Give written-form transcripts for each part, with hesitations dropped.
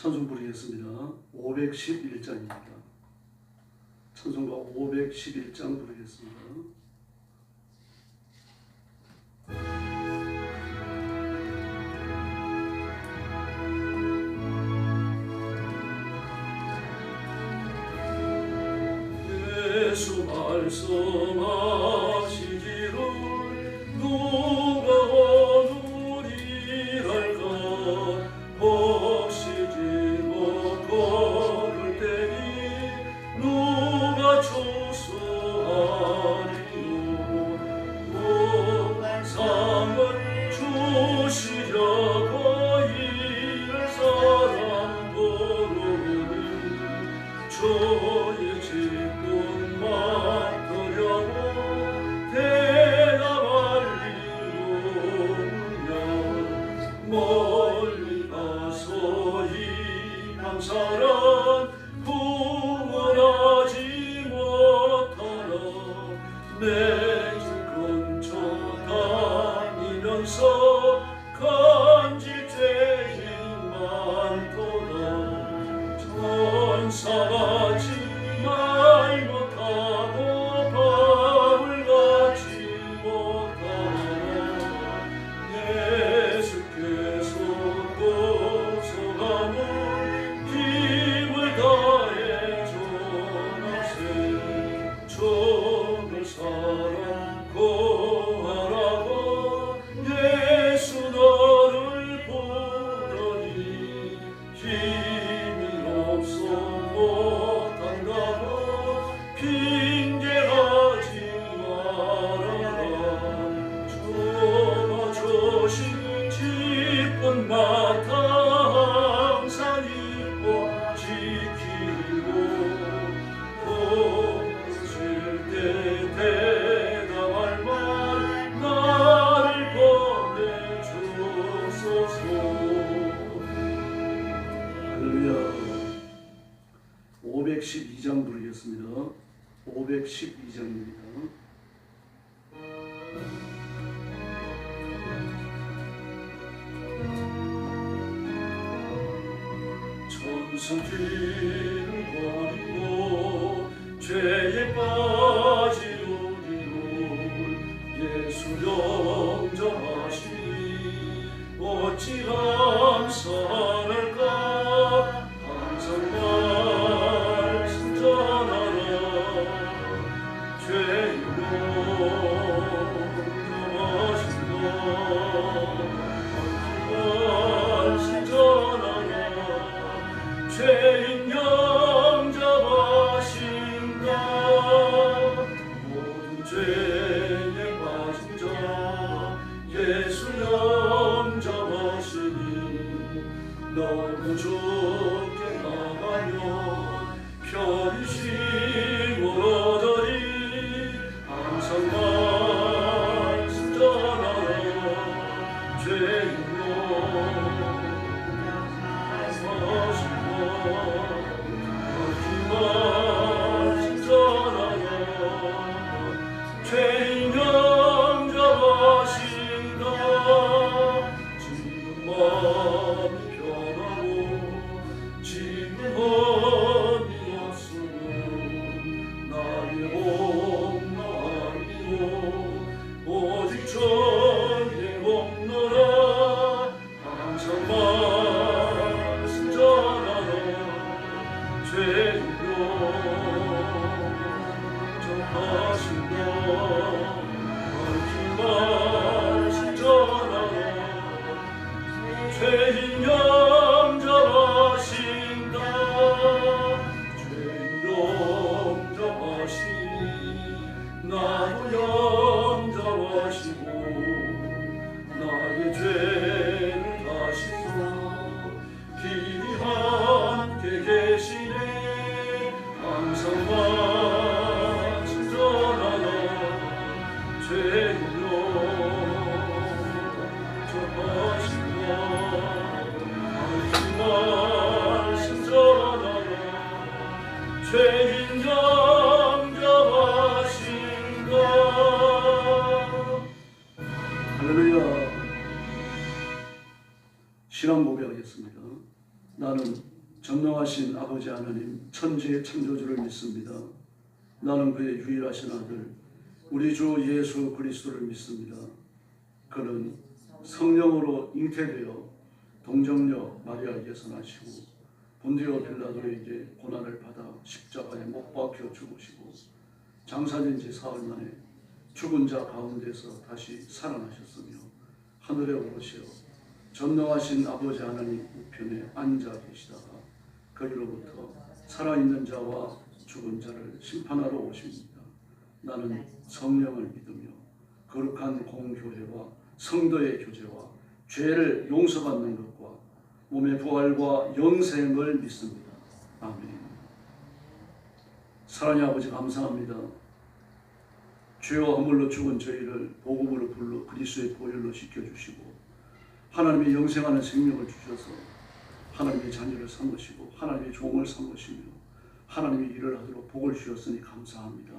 찬송 부르겠습니다. 511장입니다. 찬송가 511장 부르겠습니다. 예수 말씀하시기를 누가 오누리랄까 혹시 지못 걸을 때니 누가 조수하리요 상을 주시려고 이를 사람 부르니 저의 직분 맡으려고 대답할 이유냐 멀리 가서 이방 사람 구원하지 못하라 내 집 근처 다니면서 간질 죄인 많도다 천사같이 말 못하고 바울같이 못하라 예수께서 고소함을 힘을 다해 전하세 종을 사랑 고하라고 예수 너를 부르니 힘이 없어 못한다고 핑계하지 말아라 주가 주신 직분 맡아 항상 입고 지키고 고칠 때 대답할 말 나를 보내주소서. 할렐루야. 512장 부르겠습니다. 512장입니다. 천승길을 버리고 죄에 빠지오리로 예수 영접하시니 어찌 감사할까 항상 말씀 전하라 죄인 영접하신다 말씀 전하라 죄인 영접하신다 모든 죄에 빠진 자 예수 영접하시니 너무 좋게 나가며 편히 쉬고 얻으리 항상 말씀 전하라 죄인 죄인 영접하신다 지금 마음이 변하고 지금 언이 없으면 나의 옥나 아니요 오직 저의 옥너라 항상 말씀 전하라 죄인 영접하신다 말씀 전하라 죄인 영접하신다 죄인 영접하시니 나도 영접하시고 나의 죄를 다시소 길이 함께 계시네 항상 말씀 전하라 죄인 영접하신다 말씀 전하라 죄인 영접하신다. 할렐루야. 신앙 고백하겠습니다. 나는 전능하신 아버지 하나님, 천지의 창조주를 믿습니다. 나는 그의 유일하신 아들 우리 주 예수 그리스도를 믿습니다. 그는 성령으로 잉태되어 동정녀 마리아에게서 나시고 본디오 빌라도에게 고난을 받아 십자가에 못 박혀 죽으시고 장사된 지 사흘 만에 죽은 자 가운데서 다시 살아나셨으며 하늘에 오르시어 전능하신 아버지 하나님 우편에 앉아 계시다가 거기로부터 살아있는 자와 죽은 자를 심판하러 오십니다. 나는 성령을 믿으며 거룩한 공교회와 성도의 교제와 죄를 용서받는 것과 몸의 부활과 영생을 믿습니다. 아멘. 사랑의 아버지 감사합니다. 죄와 허물로 죽은 저희를 복음으로 불러 그리스도의 보혈로 씻겨주시고 하나님의 영생하는 생명을 주셔서 하나님의 자녀를 삼으시고 하나님의 종을 삼으시며 하나님의 일을 하도록 복을 주셨으니 감사합니다.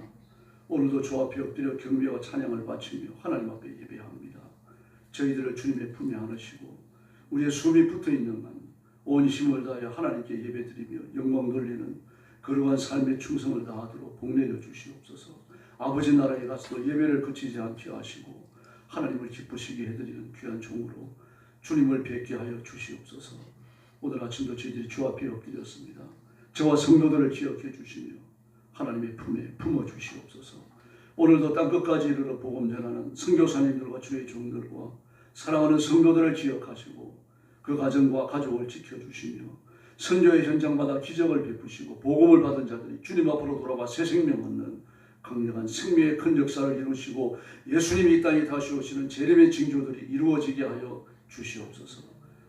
오늘도 주 앞에 엎드려 경배와 찬양을 바치며 하나님 앞에 예배합니다. 저희들을 주님의 품에 안으시고 우리의 숨이 붙어있는 한 온 힘을 다하여 하나님께 예배드리며 영광 돌리는 거룩한 삶의 충성을 다하도록 복내려 주시옵소서. 아버지 나라에 가서도 예배를 그치지 않게 하시고 하나님을 기쁘시게 해드리는 귀한 종으로 주님을 뵙게 하여 주시옵소서. 오늘 아침도 저희들이 주 앞에 엎드렸습니다. 저와 성도들을 기억해 주시며 하나님의 품에 품어 주시옵소서. 오늘도 땅끝까지 이르러 복음 전하는 선교사님들과 주의 종들과 사랑하는 성도들을 기억하시고 그 가정과 가족을 지켜주시며 선교의 현장마다 기적을 베푸시고 복음을 받은 자들이 주님 앞으로 돌아와 새 생명 얻는 강력한 생명의 큰 역사를 이루시고 예수님이 이 땅에 다시 오시는 재림의 징조들이 이루어지게 하여 주시옵소서.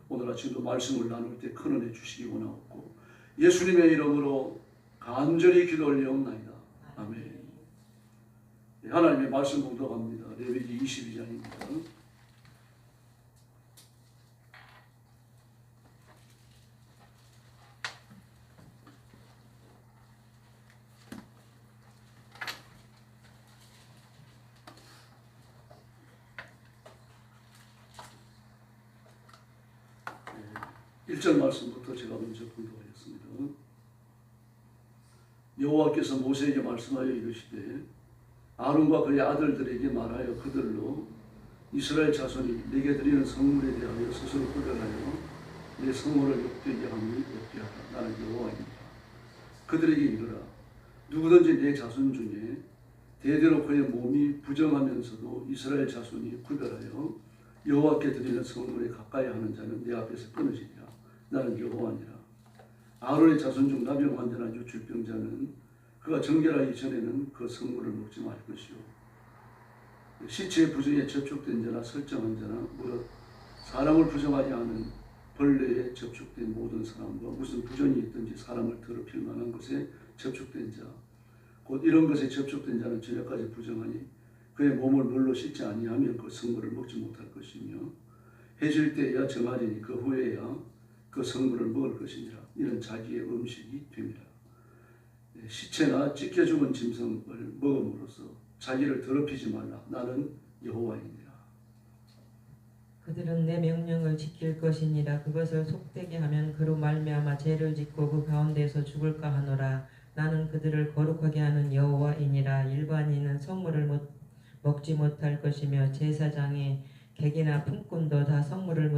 오늘 아침도 말씀을 나눌 때 큰 은혜 주시기 원하옵고 예수님의 이름으로 간절히 기도 올리옵나이다. 아멘. 하나님의 말씀 봉독합니다. 레위기 22장입니다. 네, 1절 말씀부터 제가 먼저 봉독하겠습니다. 여호와께서 모세에게 말씀하여 이르시되 아론과 그의 아들들에게 말하여 그들로 이스라엘 자손이 네게 드리는 성물에 대하여 스스로 구별하여 내 성물을 욕되게 하니 욕되하라. 나는 여호와입니다. 그들에게 이르라. 누구든지 내 자손 중에 대대로 그의 몸이 부정하면서도 이스라엘 자손이 구별하여 여호와께 드리는 성물에 가까이 하는 자는 내 앞에서 끊어지리라. 나는 여호와니라. 아론의 자손 중 나병 환자나 유출병자는 그가 정결하기 전에는 그 성물을 먹지 말 것이요 시체의 부정에 접촉된 자나 설정한 자나 무릇 사람을 부정하지 않은 벌레에 접촉된 모든 사람과 무슨 부정이 있든지 사람을 더럽힐 만한 것에 접촉된 자 곧 이런 것에 접촉된 자는 저녁까지 부정하니 그의 몸을 물로 씻지 아니하면 그 성물을 먹지 못할 것이며 해질 때야 정하리니 그 후에야 그 성물을 먹을 것이니라. 이는 자기의 음식이 됩니다. 시체나 찢겨 죽은 짐승을 먹음으로써 자기를 더럽히지 말라. 나는 여호와이니라. 그들은 내 명령을 지킬 것이니라. 그것을 속되게 하면 그로 말미암아 죄를 짓고 그 가운데서 죽을까 하노라. 나는 그들을 거룩하게 하는 여호와이니라. 일반인은 성물을 먹지 못할 것이며 제사장의 객이나 품꾼도 다 성물을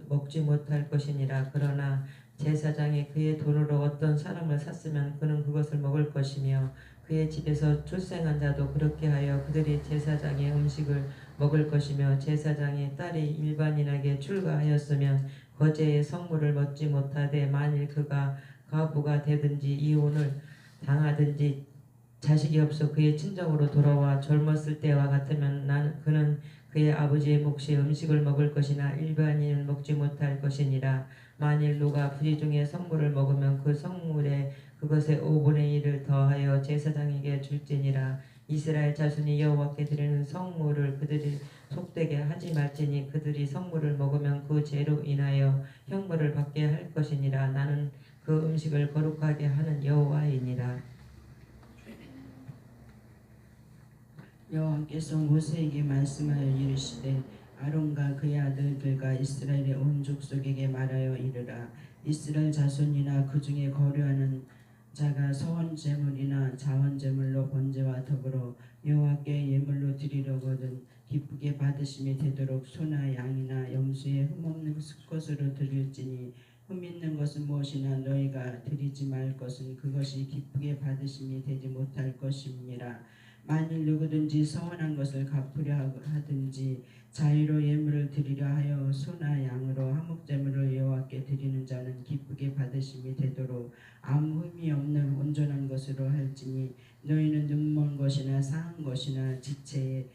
먹지 못할 것이니라. 그러나 제사장이 그의 돈으로 어떤 사람을 샀으면 그는 그것을 먹을 것이며 그의 집에서 출생한 자도 그렇게 하여 그들이 제사장의 음식을 먹을 것이며 제사장의 딸이 일반인에게 출가하였으면 거제의 성물을 먹지 못하되 만일 그가 가부가 되든지 이혼을 당하든지 자식이 없어 그의 친정으로 돌아와 젊었을 때와 같으면 그는 그의 아버지의 몫의 음식을 먹을 것이나 일반인은 먹지 못할 것이니라. 만일 누가 부지 중에 성물을 먹으면 그 성물에 그것의 5분의 1을 더하여 제사장에게 줄지니라. 이스라엘 자손이 여호와께 드리는 성물을 그들이 속되게 하지 말지니 그들이 성물을 먹으면 그 죄로 인하여 형벌을 받게 할 것이니라. 나는 그 음식을 거룩하게 하는 여호와이니라. 여호와께서 모세에게 말씀하여 이르시되 아론과 그의 아들들과 이스라엘의 온 족속에게 말하여 이르라. 이스라엘 자손이나 그 중에 거류하는 자가 서원 제물이나 자원 제물로 번제와 더불어 여호와께 예물로 드리려거든 기쁘게 받으심이 되도록 소나 양이나 염소의 흠없는 것으로 드릴지니 흠 있는 것은 무엇이나 너희가 드리지 말 것은 그것이 기쁘게 받으심이 되지 못할 것임이니라. 만일 누구든지 서원한 것을 갚으려 하든지 자유로 예물을 드리려 하여 소나 양으로 화목제물을 여호와께 드리는 자는 기쁘게 받으심이 되도록 아무 흠이 없는 온전한 것으로 할지니 너희는 눈먼 것이나 상한 것이나 지체에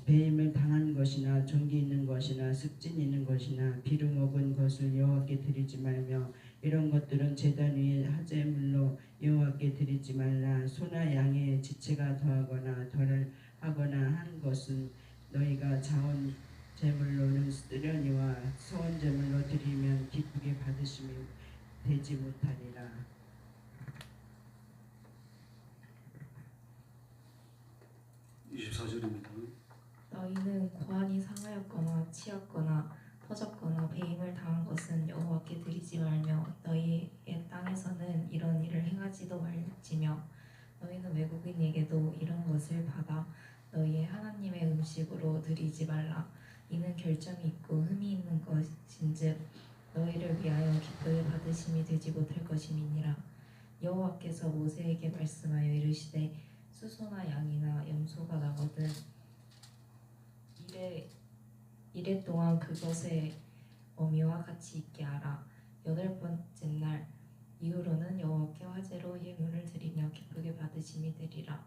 배임을 당한 것이나 종기 있는 것이나 습진 있는 것이나 비름 먹은 것을 여호와께 드리지 말며 이런 것들은 제단 위에 화제물로 여호와께 드리지 말라. 소나 양의 지체가 더하거나 덜을 하거나 한 것은 너희가 자원 제물로는 쓰려니와 소원 제물로 드리면 기쁘게 받으심이 되지 못하리라. 24절입니다. 너희는 고안이 상하였거나 치였거나 터졌거나 배임을 당한 것은 여호와께 드리지 말며 너희의 땅에서는 이런 일을 행하지도 말지며 너희는 외국인에게도 이런 것을 받아 너희의 하나님의 음식으로 드리지 말라. 이는 결점이 있고 흠이 있는 것인즉 너희를 위하여 기쁘게 받으심이 되지 못할 것임이니라. 여호와께서 모세에게 말씀하여 이르시되 수소나 양이나 염소가 나거든 이래 동안 그것의 어미와 같이 있게 하라. 8번째 날 이후로는 여호와께 화제로 예물을 드리며 기쁘게 받으심이 되리라.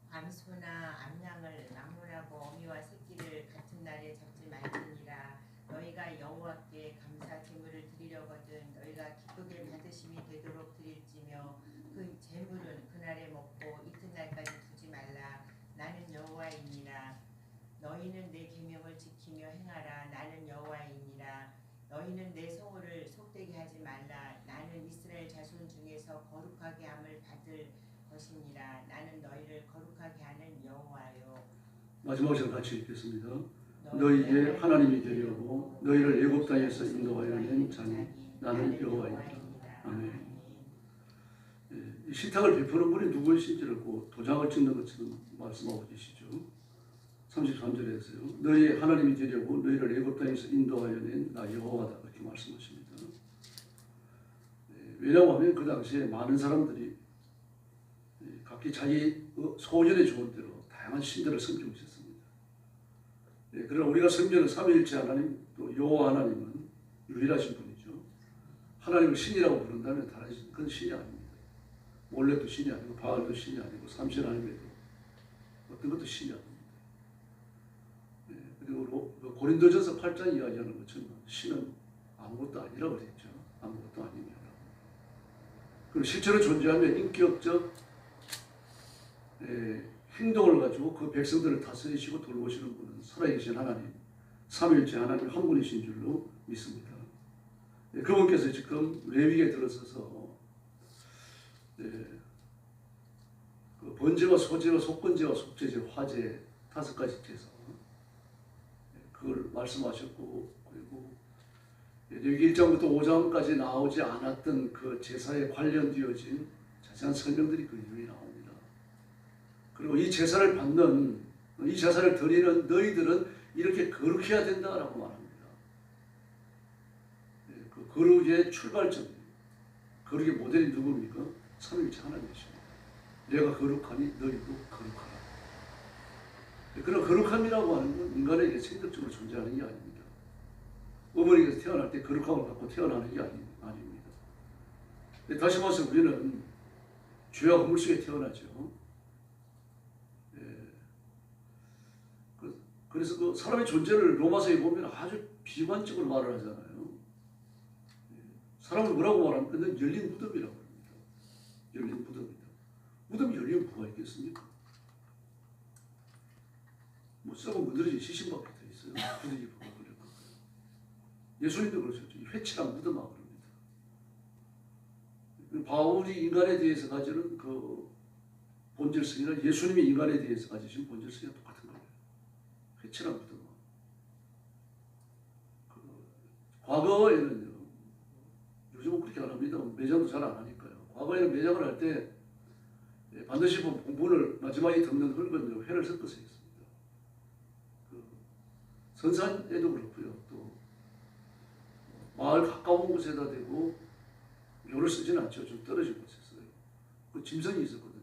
암소나 암양을 나무라고 어미와 새끼를 같은 날에 잡지 말지니라. 너희가 여호와께 감사 제물을 드리려거든 너희가 기쁘게 받으심이 되도록 드릴지며 그 제물은 그날에 먹고 이튿날까지 두지 말라. 나는 여호와이니라. 너희는 내 계명을 지키며 행하라. 나는 여호와이니라. 너희는 내 성호를 속되게 하지 말라. 나는 이스라엘 자손 중에서 거룩하게 함을 받을 것이니라. 나는 너희를 거룩하게 하는 여호와요. 마지막 절 같이 읽겠습니다. 너희의 하나님이 되려고 너희를 애굽 땅에서 인도하여 낸 자니 나는 여호와이다. 아멘. 이 식탁을 베푸는 분이 누구이신지를 도장을 찍는 것처럼 말씀하고 계시죠. 33절에서요. 너희의 하나님이 되려고 너희를 애굽 땅에서 인도하여 낸 나 여호와다 그렇게 말씀하십니다. 왜냐하면 그 당시에 많은 사람들이 각기 자기 소견에 좋은 대로 다양한 신들을 섬기고 있었습니다. 그러나 우리가 섬기는 삼위일체 하나님 또 여호와 하나님은 유일하신 분이죠. 하나님을 신이라고 부른다면 다른 그건 신이 아닙니다. 몰래도 신이 아니고 바알도 신이 아니고 삼신 하나님에도 어떤 것도 신이 아닙니다. 그리고 고린도전서 8장 이야기하는 것처럼 신은 아무것도 아니라고 그랬죠. 아무것도 아니며. 그리고 실제로 존재하면 인격적 행동을 가지고 그 백성들을 다스리시고 돌보시는 분은 살아계신 하나님, 삼위일체 하나님 한 분이신 줄로 믿습니다. 그분께서 지금 레위기에 들어서서 그 번제와 소제와 속번제와 속죄제, 화제 5가지 제사 그걸 말씀하셨고 그리고 레위기 1장부터 5장까지 나오지 않았던 그 제사에 관련되어진 자세한 설명들이 그 이후에 나옵니다. 그리고 이 제사를 받는, 이 제사를 드리는 너희들은 이렇게 거룩해야 된다라고 말합니다. 그 거룩의 출발점이에요. 거룩의 모델이 누굽니까? 삼위일체 하나님이십니다. 내가 거룩하니 너희도 거룩하라. 그런 거룩함이라고 하는 건 인간에게 생각적으로 존재하는 게 아닙니다. 어머니께서 태어날 때 거룩함을 갖고 태어나는 게 아닙니다. 다시 말해서 우리는 죄와 허물 속에 태어나죠. 그래서 그 사람의 존재를 로마서에 보면 아주 비관적으로 말을 하잖아요. 사람을 뭐라고 말합니까? 그건 열린 무덤이라고 합니다. 열린 무덤이다. 무덤이 열리면 뭐가 있겠습니까? 뭐 썩어 무너진 시신밖에 더 있어요. 부득이 뭐가 걸릴 거예요. 예수님도 그러셨죠. 회칠한 무덤아 그럽니다. 바울이 인간에 대해서 가지는 그 본질성이나 예수님이 인간에 대해서 가지신 본질성이 똑같은 거예요. 회칠한 무덤아. 과거에는요, 요즘은 그렇게 안 합니다. 매장도 잘 안 하니까요. 과거에는 매장을 할 때 반드시 본분을 마지막에 덮는 흙은 회를 섞어서 했습니다. 그 선산에도 그렇고요. 또 마을 가까운 곳에다 대고 묘를 쓰지는 않죠. 좀 떨어진 곳에 써요. 그 짐승이 있었거든요.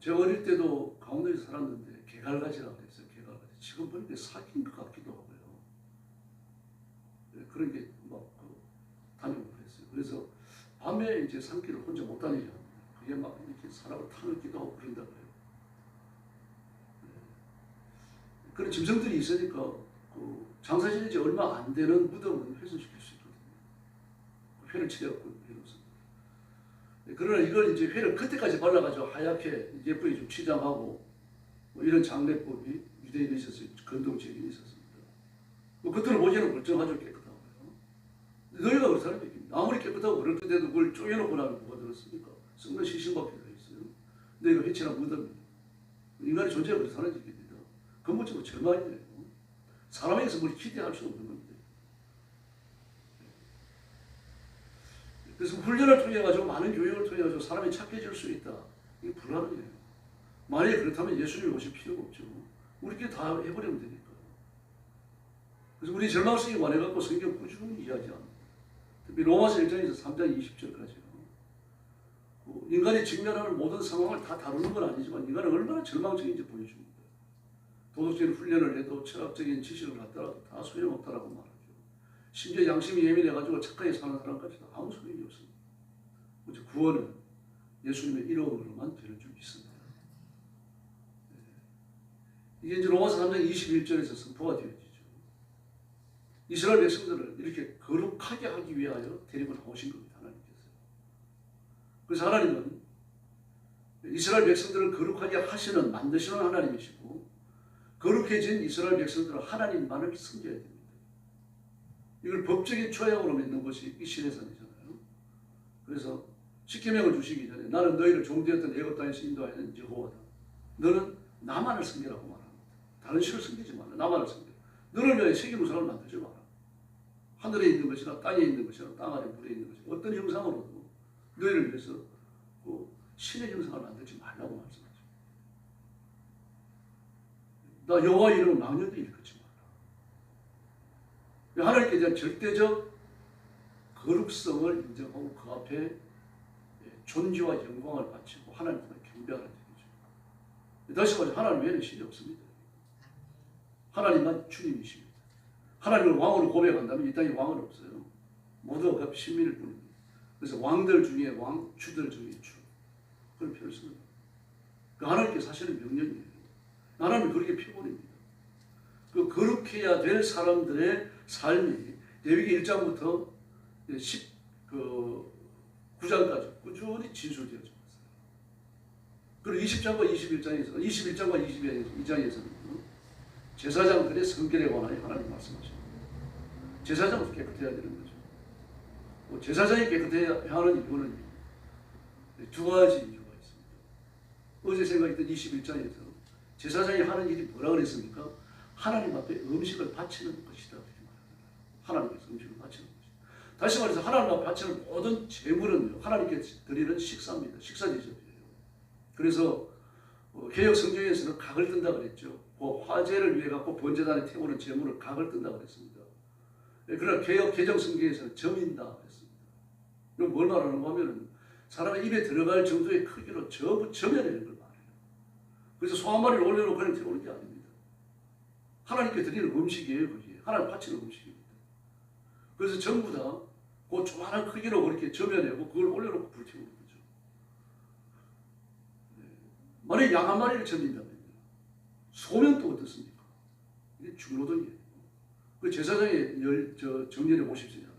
제가 어릴 때도 강원도에서 살았는데 개갈가지라고 그랬어요. 개갈가지. 지금 보니까 사기인 것 같기도 하고요. 그런 게 막 다니고 그랬어요. 그래서 밤에 이제 산길을 혼자 못 다니게 합니다. 그게 막 이렇게 사람을 타놓기도 하고 그런다고 해요. 그런 짐승들이 있으니까 그 장사 지은 지 얼마 안 되는 무덤은 훼손시킬 수 있거든요. 회를 치려고 해놓습니다. 그러나 이걸 이제 회를 그때까지 발라가지고 하얗게 예쁘게 좀 치장하고 뭐 이런 장례법이 유대인에 있었어요. 건동지역에 있었습니다. 뭐 겉으로 보기에는 멀쩡하죠. 깨끗하고요. 너희가 그렇다는 얘기입니다. 아무리 깨끗하고 그럴 때도 그걸 쪼개놓고 나면 뭐가 들었습니까? 썩는 시신밖에 더 있어요. 너희가 회치나 무덤이에요. 인간의 존재가 그렇다는 얘기입니다. 근본적으로 절망이에요. 사람에게서 뭘 기대할 수 없는 겁니다. 그래서 훈련을 통해 가지고 많은 교육을 통해 가지고 사람이 착해질 수 있다. 이게 불가능해요. 만약에 그렇다면 예수님이 오실 필요가 없죠. 우리끼리 다 해버리면 되니까. 그래서 우리 절망성에 관해 갖고 성경 꾸준히 이야기합니다. 특히 로마서 1장에서 3장 20절까지요. 인간이 직면하는 모든 상황을 다 다루는 건 아니지만 인간은 얼마나 절망적인지 보여줍니다. 도덕적인 훈련을 해도 철학적인 지식을 갖더라도 다 소용없다라고 말하죠. 심지어 양심이 예민해가지고 착하게 사는 사람까지도 아무 소용이 없습니다. 구원은 예수님의 이름으로만 될 줄 믿습니다. 이게 이제 로마서 3장 21절에서 선포가 되어지죠. 이스라엘 백성들을 이렇게 거룩하게 하기 위하여 데리고 나오신 겁니다. 하나님께서. 그래서 하나님은 이스라엘 백성들을 거룩하게 하시는 만드시는 하나님이시고 거룩해진 이스라엘 백성들은 하나님만을 섬겨야 됩니다. 이걸 법적인 초약으로 맺는 것이 이 시내산이잖아요. 그래서 십계명을 주시기 전에 나는 너희를 종되었던 애굽 땅에서 인도하는 여호와다. 너는 나만을 섬기라고 말합니다. 다른 신을 섬기지 마라. 나만을 섬기라. 너를 위하여 세계 우상을 만들지 마라. 하늘에 있는 것이나 땅에 있는 것이나 땅 아래 물에 있는 것이나 어떤 형상으로도 너희를 위해서 그 신의 형상을 만들지 말라고 말씀하죠. 나 여호와 이름은 망령도 일컫지 마라. 하나님께 대한 절대적 거룩성을 인정하고 그 앞에 존귀와 영광을 바치고 하나님께 경배하는 얘기죠. 다시 말해 하나님 외에는 신이 없습니다. 하나님만 주님이십니다. 하나님을 왕으로 고백한다면 이 땅에 왕은 없어요. 모두가 신민일 뿐입니다. 그래서 왕들 중에 왕, 주들 중에 주. 그런 표현을 씁니다. 그 하나님께 사실은 명령이에요. 하나님이 그렇게 표본입니다. 그 거룩해야 될 사람들의 삶이 레위기 1장부터 19장까지 꾸준히 진술되어져 있어요. 그리고 20장과 22장에서는 제사장들의 성결에 관하여 하나님 말씀하십니다. 제사장은 깨끗해야 되는 거죠. 제사장이 깨끗해야 하는 이유는 두 가지 이유가 있습니다. 어제 생각했던 21장에서 제사장이 하는 일이 뭐라 그랬습니까? 하나님 앞에 음식을 바치는 것이다. 하나님께서 음식을 바치는 것이다. 다시 말해서 하나님 앞에 바치는 모든 제물은 하나님께 드리는 식사입니다. 식사 대접이에요. 그래서 개혁 성경에서는 각을 뜬다 그랬죠. 그 화제를 위해 갖고 번제단에 태우는 제물을 각을 뜬다 그랬습니다. 그러나 개혁 개정 성경에서는 점인다 그랬습니다. 이건 뭘 말하는 거냐면 사람의 입에 들어갈 정도의 크기로 점여내는 걸 말해요. 그래서 소 한 마리를 올려놓고 그냥 태우는 게 아닙니다. 하나님께 드리는 음식이에요. 그게 하나님 바치는 음식입니다. 그래서 전부 다 그 조그마한 크기로 그렇게 점여내고 그걸 올려놓고 불태우는 거죠. 만약에 양 한 마리를 점인다면 소면 또 어떻습니까? 이게 중노동이에요. 그 제사장의 정년이 50세잖아요.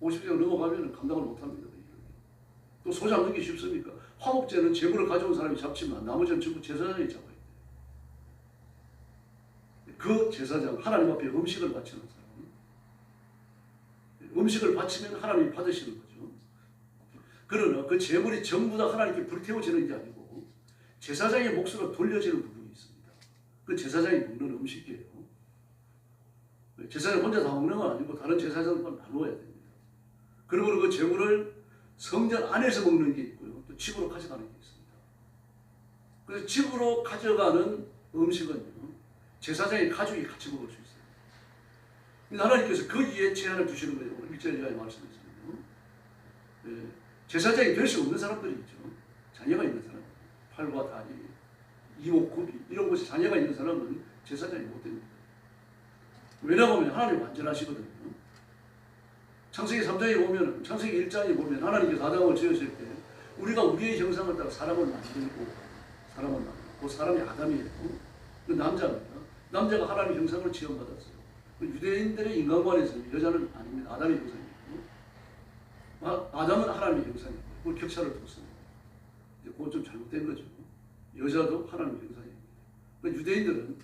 50세가 넘어가면 감당을 못합니다. 또 소 잡는 게 쉽습니까? 화목제는 재물을 가져온 사람이 잡지만 나머지는 전부 제사장이 잡아야 돼요. 그 제사장, 하나님 앞에 음식을 바치는 사람. 음식을 바치면 하나님이 받으시는 거죠. 그러나 그 재물이 전부 다 하나님께 불태워지는 게 아니고 제사장의 몫으로 돌려지는 부분이 있습니다. 그 제사장이 먹는 음식이에요. 제사장 혼자 다 먹는 건 아니고 다른 제사장과 나누어야 됩니다. 그리고 그 재물을 성전 안에서 먹는 게 있고요. 또 집으로 가져가는 게 있습니다. 그래서 집으로 가져가는 음식은요, 제사장의 가족이 같이 먹을 수 있어요. 근데 하나님께서 거기에 제한을 두시는 거예요. 1절 이하의 말씀이거든요. 예, 제사장이 될 수 없는 사람들이 있죠. 자녀가 있는 사람, 팔과 다리, 이목구비 이런 곳에 자녀가 있는 사람은 제사장이 못 됩니다. 왜냐하면 하나님 완전하시거든요. 창세기 3장에 보면, 창세기 1장에 보면 하나님께서 아담을 지으실 때 우리가 우리의 형상을 따라 사람을 만들고 그 사람이 아담이에요. 그 남자입니다. 남자가 하나님의 형상을 지음받았어요. 그 유대인들의 인간관에서는 여자는 아닙니다. 아담의 형상이에요. 아담은 하나님의 형상이에요. 그걸 격차를 뒀습니다. 그건 좀 잘못된 거죠. 여자도 하나님의 형상이에요. 그 유대인들은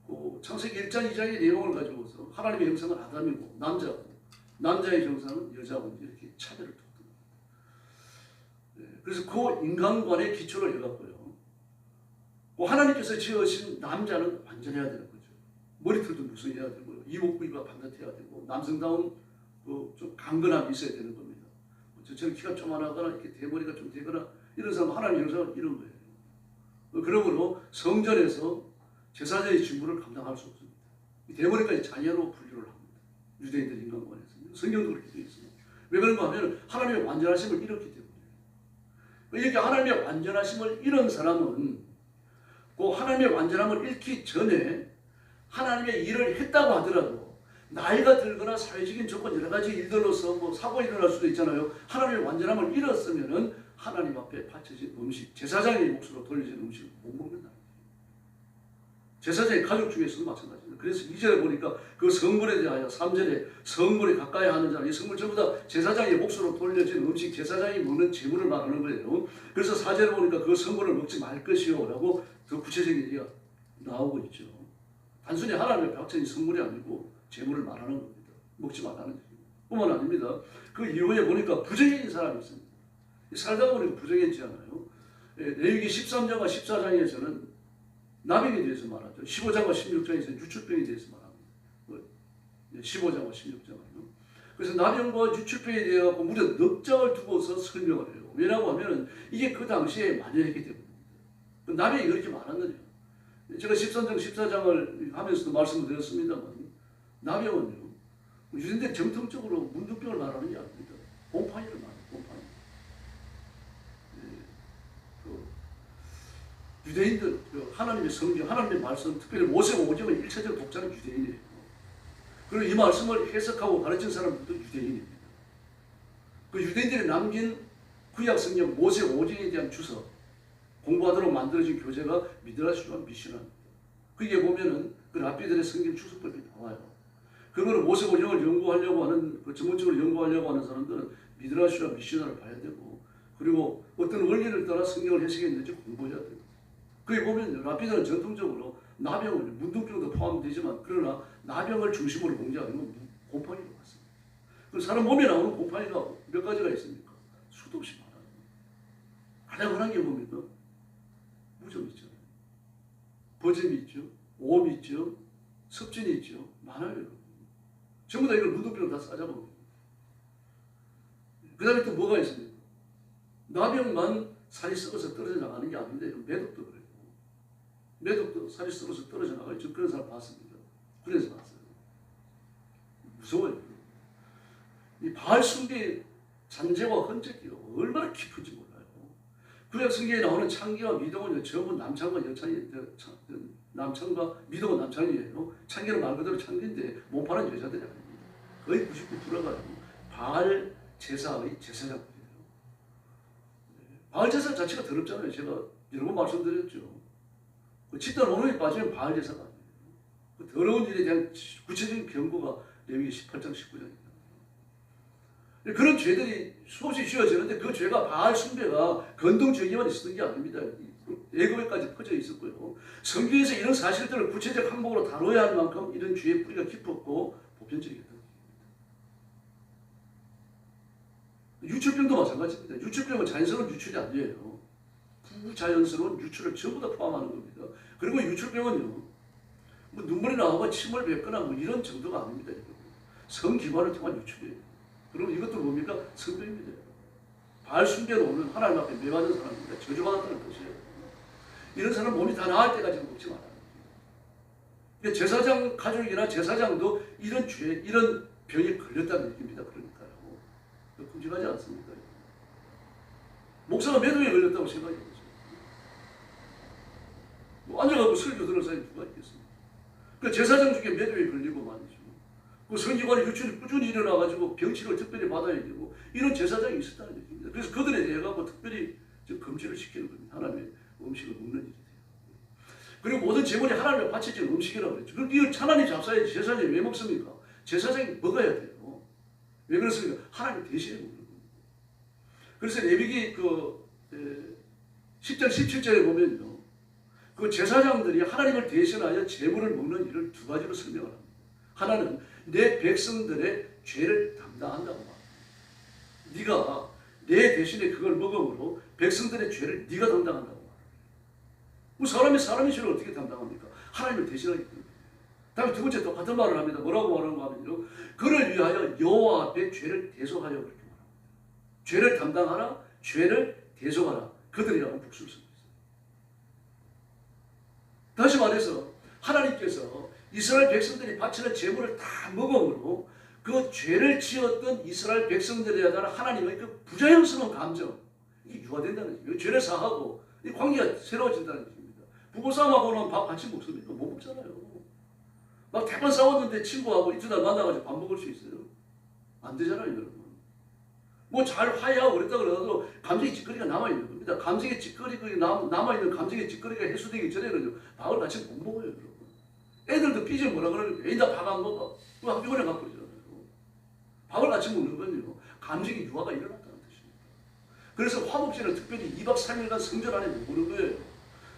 그 창세기 1장 2장의 내용을 가지고서 하나님의 형상은 아담이고 남자고, 남자의 형상은 여자고 이렇게 차별을 뒀던 겁니다. 그래서 그 인간관의 기초를 해갖고요. 하나님께서 지으신 남자는 완전해야 되는 거죠. 머리털도 무성해야 되고요. 이목구비가 반듯해야 되고 남성다운 좀 강건함이 있어야 되는 겁니다. 저처럼 키가 조만하거나 이렇게 대머리가 좀 되거나 이런 사람은 하나님의 형상은 이런 거예요. 그러므로 성전에서 제사장의 직무를 감당할 수 없습니다. 대머리까지 자녀로 분류를 합니다. 유대인들 인간관에서. 성경도 그렇게 되어 있습니다. 왜 그런가 하면 하나님의 완전하심을 잃었기 때문에. 이렇게 하나님의 완전하심을 잃은 사람은 그 하나님의 완전함을 잃기 전에 하나님의 일을 했다고 하더라도 나이가 들거나 사회적인 조건 여러 가지 일들로서 뭐 사고가 일어날 수도 있잖아요. 하나님의 완전함을 잃었으면은 하나님 앞에 바쳐진 음식, 제사장의 몫으로 돌려진 음식을 못 먹는다. 제사장의 가족 중에서도 마찬가지입니다. 그래서 2절에 보니까 그 성물에 대하여 3절에 성물에 가까이 하는 자는 이 성물 전부 다 제사장의 몫으로 돌려진 음식, 제사장이 먹는 재물을 말하는 거예요. 그래서 4절에 보니까 그 성물을 먹지 말 것이요 라고 더 구체적인 얘기가 나오고 있죠. 단순히 하나님의 바쳐진 성물이 아니고 재물을 말하는 겁니다. 먹지 말라는 얘기입니다. 뿐만 아닙니다. 그 이후에 보니까 부정인 사람이 있습니다. 살다 보니까 부정했지 않아요. 레위기 13장과 14장에서는 나병에 대해서 말하죠. 15장과 16장에서는 유출병에 대해서 말합니다. 15장과 16장은요. 그래서 나병과 유출병에 대해 무려 넉 장을 두고서 설명을 해요. 왜냐고 하면 이게 그 당시에 만연했기 때문입니다. 나병이 그렇게 많았느냐. 제가 13장, 14장을 하면서도 말씀을 드렸습니다만 나병은요. 유대인들이 정통적으로 문둥병을 말하는 게 아닙니다. 곰팡이를 말해요. 곰팡이. 유대인들, 하나님의 성경, 하나님의 말씀, 특별히 모세가 오경의 일차적 독자는 유대인이에요. 그리고 이 말씀을 해석하고 가르친 사람들도 유대인입니다. 그 유대인들이 남긴 구약 성경 모세 오경에 대한 주석, 공부하도록 만들어진 교재가 미드라시와 미시나입니다. 거기에 보면은 그 랍비들의 성경 주석법이 나와요. 그거를 모세 오경을 연구하려고 하는, 전문적으로 연구하려고 하는 사람들은 미드라시와 미시나를 봐야 되고, 그리고 어떤 원리를 따라 성경을 해석했는지 공부해야 돼요. 거기 보면 랍비들은 전통적으로 나병을, 문둥병도 포함되지만 그러나 나병을 중심으로 본 게 아니고 곰팡이로 봤습니다. 그 사람 몸에 나오는 곰팡이가 몇 가지가 있습니까? 수도 없이 많아요. 가장 흔한 게 뭡니까? 무좀 있잖아요. 버짐이 있죠. 오염이 있죠. 습진이 있죠. 많아요. 전부 다 이걸 문둥병을 다 싸잡아먹어요. 그 다음에 또 뭐가 있습니까? 나병만 살이 썩어서 떨어져 나가는 게 아닌데 매독도 그래요. 매독도 살이 썩어서 떨어져 나가요. 저 그런 사람 봤습니다. 그래서 봤어요. 무서워요. 이 바알 숭배의 잔재와 흔적이요. 얼마나 깊은지 몰라요. 구약 성경에 나오는 창기와 미동은 전부 남창과 여창이, 남창과 미동은 남창이에요. 창기는 말 그대로 창기인데 못 파는 여자들이 아닙니다. 거의 99%가 바알 제사의 제사장들이에요. 바알 제사 자체가 더럽잖아요. 제가 여러 번 말씀드렸죠. 그 집단 원혼에 빠지면 바알 제사가 아니에요. 그 더러운 일에 대한 구체적인 경고가 레위기 18장 19장입니다. 그런 죄들이 수없이 쥐어지는데 그 죄가 바알 숭배가 건동죄기만 있었던 게 아닙니다. 애굽에까지 퍼져 있었고요. 성경에서 이런 사실들을 구체적 항목으로 다뤄야 할 만큼 이런 죄의 뿌리가 깊었고 보편적이었다. 유출병도 마찬가지입니다. 유출병은 자연스러운 유출이 아니에요. 부자연스러운 유출을 전부 다 포함하는 겁니다. 그리고 유출병은요, 뭐 눈물이 나오고 침을 뱉거나 뭐 이런 정도가 아닙니다. 성기관을 통한 유출이에요. 그럼 이것도 뭡니까? 성도입니다. 바알 숭배로 오는 하나님 앞에 매맞은 사람입니다. 저주받았다는 것이에요. 이런 사람 몸이 다 나을 때까지 먹지 말아요. 그러니까 제사장 가족이나 제사장도 이런 죄, 이런 병에 걸렸다는 얘기입니다. 그러니까요. 끔찍하지 않습니까? 목사가 매도에 걸렸다고 생각해보세요. 뭐 앉아가지고 설교 들을 사람이 누가 있겠습니까? 그 제사장 중에 매도에 걸리고 말이죠. 그 성기관의 유출이 꾸준히 일어나가지고 병치를 특별히 받아야 되고 이런 제사장이 있었다는 얘기입니다. 그래서 그들에 대해 갖고 특별히 금지를 시키는 겁니다. 하나님의 음식을 먹는 일이 돼요. 그리고 모든 제물이 하나님의 바쳐진 음식이라고 그랬죠. 그럼 이걸 하나님 잡사야지 제사장이 왜 먹습니까? 제사장이 먹어야 돼요. 왜 그렇습니까? 하나님 대신에 먹는 겁니다. 그래서 레위기 10장 17절에 보면요. 그 제사장들이 하나님을 대신하여 제물을 먹는 일을 두 가지로 설명을 합니다. 하나는 내 백성들의 죄를 담당한다고 말합니다. 네가 내 대신에 그걸 먹음으로 백성들의 죄를 네가 담당한다고 말합니다. 뭐 사람이 죄를 어떻게 담당합니까? 하나님을 대신하기 때문에. 다음에 두 번째 똑같은 말을 합니다. 뭐라고 말하는가 하면요. 그를 위하여 여호와 앞에 죄를 대속하여 그렇게 말합니다. 죄를 담당하라, 죄를 대속하라. 그들이라고 복수를 쓰고 있어요. 다시 말해서 하나님께서 이스라엘 백성들이 바치는 제물을 다 먹음으로 그 죄를 지었던 이스라엘 백성들에 대한 하나님의 그 부자연스러운 감정 이게 유화된다는 얘기예요. 죄를 사하고 이 관계가 새로워진다는 얘기입니다. 부부싸움하고 나면 밥 같이 먹습니까? 못 먹잖아요. 막 대판 싸웠는데 친구하고 이튿날 만나가지고 밥 먹을 수 있어요? 안 되잖아요, 여러분. 뭐 잘 화해하고 그랬다 그러도 감정의 찌꺼기가 남아있는 겁니다. 감정의 찌꺼기가 남아있는 감정의 찌꺼기가 해소되기 전에는 밥을 같이 못 먹어요, 여러분. 애들도 삐져 뭐라 그러니까 애들 밥 안 먹어. 그 학교에 갖고 그러잖아요. 밥을 같이 먹는 건요. 감정의 유화가 일어났다는 뜻입니다. 그래서 화목제는 특별히 2박 3일간 성전 안에 머무는 거예요.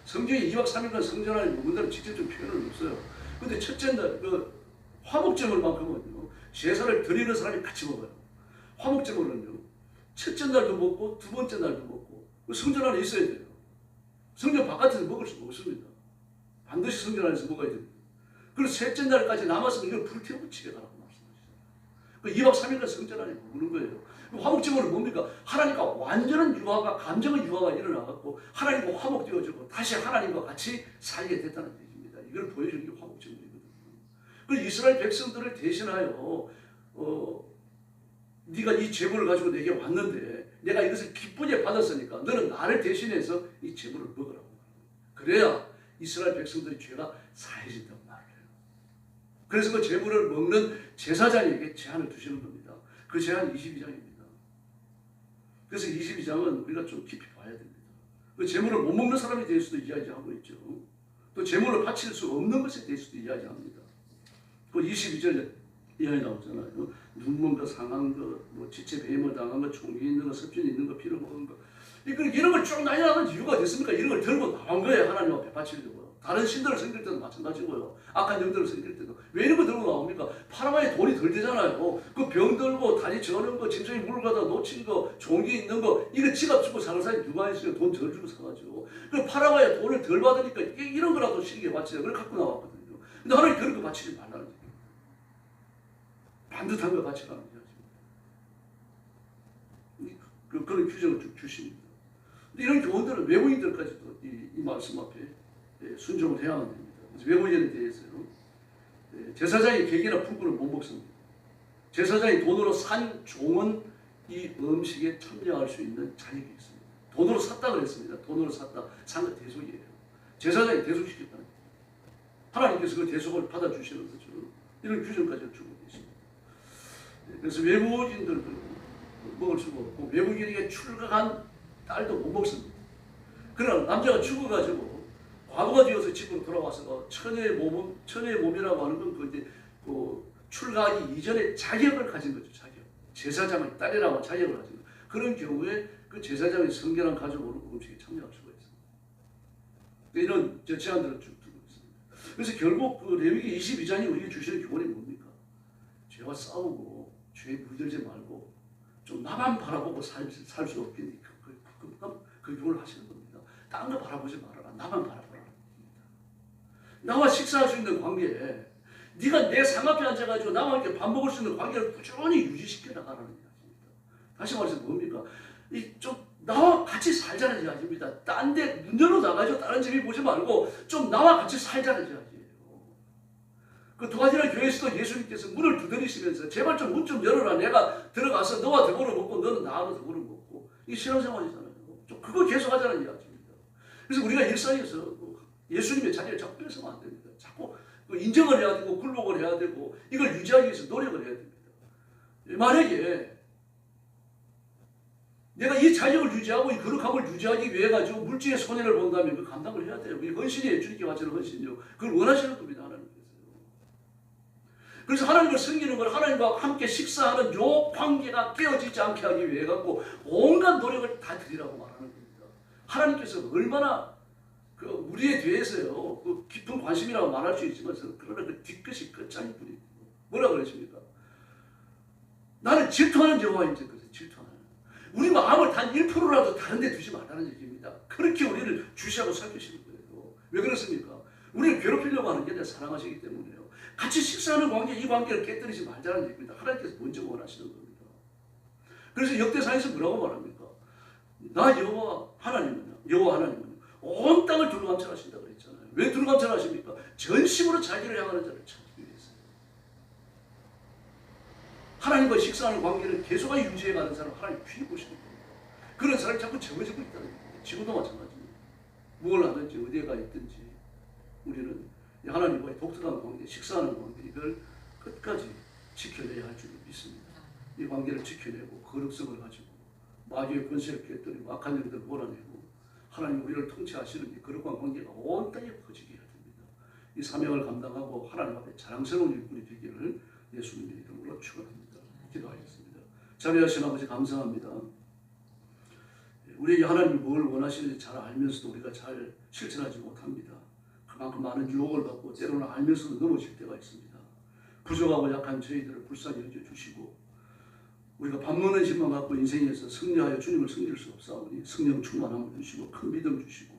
성경에 2박 3일간 성전 안에 머문다는 직접적 표현은 없어요. 근데 첫째 날 화목제물만큼은요. 제사를 드리는 사람이 같이 먹어요. 화목제물은요. 첫째 날도 먹고 두 번째 날도 먹고 성전 안에 있어야 돼요. 성전 바깥에서 먹을 수가 없습니다. 반드시 성전 안에서 먹어야 됩니다. 그리고 셋째 날까지 남았으면 이걸 불태우고 집에 가라고 말씀하시잖아요. 그 2박 3일간 성전 안에 머무는 거예요. 화목제물은 뭡니까? 하나님과 완전한 유화가, 감정의 유화가 일어나갖고 하나님과 화목되어지고 다시 하나님과 같이 살게 됐다는 얘기입니다. 이걸 보여주는 게 화목제물이거든요. 그래서 이스라엘 백성들을 대신하여 네가 이 제물을 가지고 내게 왔는데 내가 이것을 기쁘게 받았으니까 너는 나를 대신해서 이 제물을 먹으라고. 그래야 이스라엘 백성들의 죄가 사해진다고 말을 해요. 그래서 그 제물을 먹는 제사장에게 제한을 두시는 겁니다. 그 제한 22장입니다. 그래서 22장은 우리가 좀 깊이 봐야 됩니다. 그 제물을 못 먹는 사람에 대해서도 이야기하고 있죠. 또 제물을 바칠 수 없는 것에 대해서도 이야기합니다. 그 22절에 이야기 나오잖아요. 눈먼 거, 상한 거, 뭐 지체 배임을 당한 거, 총기 있는 거, 섭전이 있는 거, 피를 먹은 거. 이런 걸 쭉 나열하는 이유가 됐습니까? 이런 걸 들고 나온 거예요. 하나님 앞에 바치려고요. 다른 신들을 섬길 때도 마찬가지고요. 악한 영들을 섬길 때도. 왜 이런 거 들고 나옵니까? 파라마에 돈이 덜 되잖아요. 그 병 들고 다리 저는 거, 짐승이 물 가다 놓친 거, 종기 있는 거, 이거 지갑 주고 사는 사람이 누가 있어요? 돈 덜 주고 사가지고. 그 파라마에 돈을 덜 받으니까 이런 거라도 신기에 바치자. 그걸 갖고 나왔거든요. 근데 하나님 그런 거 바치지 말라는 얘기예요. 반듯한 거 바치라는 얘기죠. 그런 규정을 쭉 주십니다. 근데 이런 교훈들은 외국인들까지도 이 말씀 앞에 순종을 해야 합니다. 그래서 외국인에 대해서요. 제사장이 객이나 품꾼을 못 먹습니다. 제사장이 돈으로 산 종은 이 음식에 참여할 수 있는 자격이 있습니다. 돈으로 샀다 그랬습니다. 돈으로 샀다. 산 거 대속이에요. 제사장이 대속시켰다는 거예요. 하나님께서 그 대속을 받아주시는 거죠. 이런 규정까지 주고 계십니다. 그래서 외국인들도 먹을 수가 없고 외국인에게 출가한 딸도 못 먹습니다. 그러나 남자가 죽어가지고 과부가 되어서 집으로 돌아와서 처녀의 몸이라고 하는 건 그 출가하기 이전에 자격을 가진 거죠. 자격. 제사장의 딸이라고 자격을 가진 거. 그런 경우에 그 제사장의 성결한 가족으로 음식에 참여할 수가 있습니다. 이런 제한들을 쭉 두고 있습니다. 그래서 결국 그 레위기 22장이 우리에게 주시는 교훈이 뭡니까? 죄와 싸우고 죄에 물들지 말고 좀 나만 바라보고 살 수 없겠니? 그 교훈을 하시는 겁니다. 딴 거 바라보지 말아라. 나만 바라보라. 나와 식사할 수 있는 관계, 네가 내 상 앞에 앉아가지고 나와 함께 밥 먹을 수 있는 관계를 꾸준히 유지시켜 나가라는 이야기입니다. 다시 말해서 뭡니까? 좀 나와 같이 살자는 이야기입니다. 딴 데 문 열어 나가지고 다른 재미 보지 말고 좀 나와 같이 살자는 이야기예요. 그 도가니라 교회에서도 예수님께서 문을 두드리시면서 제발 좀 문 좀 열어라. 내가 들어가서 너와 더불어 먹고 너는 나하고 더불어 먹고. 이게 신앙생활이잖아요. 좀 그거 계속 하자는 이야기입니다. 그래서 우리가 일상에서 예수님의 자리를 자꾸 뺏으면 안 됩니다. 자꾸 인정을 해야 되고 굴복을 해야 되고 이걸 유지하기 위해서 노력을 해야 됩니다. 만약에 내가 이 자격을 유지하고 이 거룩함을 유지하기 위해 가지고 물질의 손해를 본다면 그 감당을 해야 돼요. 그게 헌신이에요. 주님께 바치는 헌신이요. 그걸 원하시는 겁니다. 하나님께서. 그래서 하나님을 섬기는 걸 하나님과 함께 식사하는 요 관계가 깨어지지 않게 하기 위해 갖고 온갖 노력을 다 드리라고 말하는 겁니다. 하나님께서 얼마나 우리에 대해서요 그 깊은 관심이라고 말할 수 있지만 그러나 그 뒤끝이 끝장일 뿐이에요. 뭐라 그러십니까? 나는 질투하는 여호와인지 그래서 질투하는. 우리 마음을 단 1%라도 다른 데 두지 말라는 얘기입니다. 그렇게 우리를 주시하고 살피시는 거예요. 왜 그렇습니까? 우리를 괴롭히려고 하는 게 아니라 사랑하시기 때문에요. 같이 식사하는 관계, 이 관계를 깨뜨리지 말자는 얘기입니다. 하나님께서 먼저 원하시는 겁니다. 그래서 역대상에서 뭐라고 말합니까? 나 여호와 하나님은요. 여호와 하나님은요. 온 땅을 두루감찰하신다 그랬잖아요. 왜 두루감찰하십니까? 전심으로 자기를 향하는 자를 찾기 위해서요. 하나님과 식사하는 관계를 계속하게 유지해가는 사람 하나님 귀히 보시는 겁니다. 그런 사람이 자꾸 적어지고 있다는 겁니다. 지금도 마찬가지입니다. 뭘 하든지 어디에 가 있든지 우리는 하나님과의 독특한 관계, 식사하는 관계 이걸 끝까지 지켜내야 할 줄 믿습니다. 이 관계를 지켜내고 거룩성을 가지고 마귀의 권세를 깨뜨리고 악한 영들을 몰아내고 하나님 우리를 통치하시는 이 거룩한 관계가 온 땅에 퍼지게 해야 됩니다. 이 사명을 감당하고 하나님 앞에 자랑스러운 일꾼이 되기를 예수님의 이름으로 축원합니다. 기도하겠습니다. 자비하신 아버지 감사합니다. 우리에게 하나님이 뭘 원하시는지 잘 알면서도 우리가 잘 실천하지 못합니다. 그만큼 많은 유혹을 받고 때로는 알면서도 넘어질 때가 있습니다. 부족하고 약한 저희들을 불쌍히 여겨주시고 우리가 밥 먹는 힘만 갖고 인생에서 승리하여 주님을 섬길 수 없사오니 성령 충만함을 주시고 큰 믿음 주시고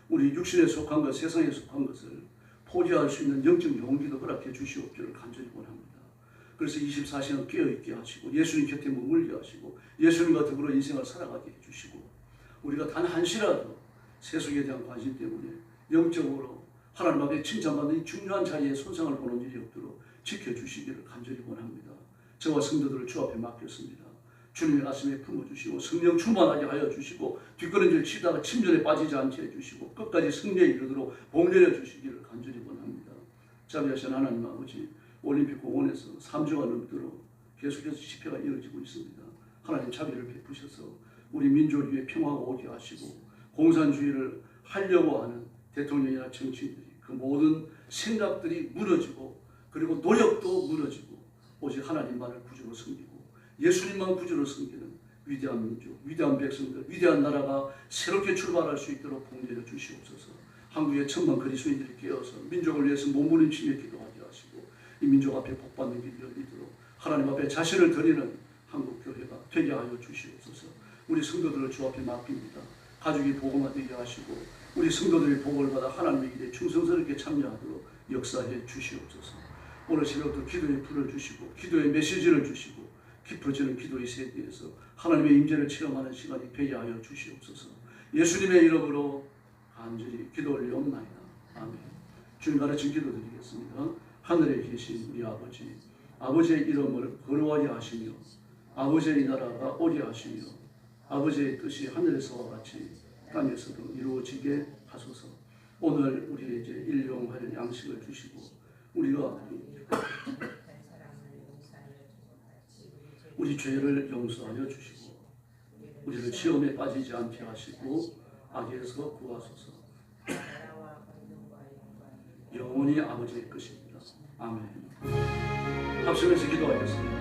우리 육신에 속한 것, 세상에 속한 것을 포기할 수 있는 영적 용기도 허락해 주시옵기를 간절히 원합니다. 그래서 24시간 깨어있게 하시고 예수님 곁에 머물게 하시고 예수님과 더불어 인생을 살아가게 해주시고 우리가 단 한시라도 세속에 대한 관심 때문에 영적으로 하나님 앞에 칭찬받는 이 중요한 자리에 손상을 보는 일이 없도록 지켜주시기를 간절히 원합니다. 저와 성도들을 주 앞에 맡겼습니다. 주님의 가슴에 품어주시고 성령 충만하게 하여 주시고 뒷걸음질 치다가 침전에 빠지지 않게 해주시고 끝까지 승리에 이르도록 복려해 주시기를 간절히 원합니다. 자비하신 하나님 아버지 올림픽 공원에서 3주가 넘도록 계속해서 집회가 이어지고 있습니다. 하나님 자비를 베푸셔서 우리 민족 위에 평화가 오게 하시고 공산주의를 하려고 하는 대통령이나 정치인들이 그 모든 생각들이 무너지고 그리고 노력도 무너지고 오직 하나님만을 구주로 섬기고 예수님만 구주로 섬기는 위대한 민족, 위대한 백성들, 위대한 나라가 새롭게 출발할 수 있도록 복내려 주시옵소서. 한국의 천만 그리스도인들이 깨어서 민족을 위해서 몸부림치며 기도하게 하시고 이 민족 앞에 복받는 길이 열리도록 하나님 앞에 자신을 드리는 한국교회가 되게 하여 주시옵소서. 우리 성도들을 주 앞에 맡깁니다. 가족이 복음화되게 하시고 우리 성도들이 복을 받아 하나님의 일에 충성스럽게 참여하도록 역사해 주시옵소서. 오늘 새벽도 기도의 불을 주시고 기도의 메시지를 주시고 깊어지는 기도의 세계에서 하나님의 임재를 체험하는 시간이 되게 하여 주시옵소서. 예수님의 이름으로 간절히 기도 올리옵나이다. 아멘. 주님 가르친 기도 드리겠습니다. 하늘에 계신 우리 아버지, 아버지의 이름을 거룩하게 하시며 아버지의 나라가 오게 하시며 아버지의 뜻이 하늘에서와 같이 땅에서도 이루어지게 하소서. 오늘 우리에게 일용할 양식을 주시고 우리가 우리 죄를 용서하여 주시고 우리를 시험에 빠지지 않게 하시고 악에서 구하소서. 영원히 아버지의 것입니다. 아멘. 합심해서 기도하겠습니다.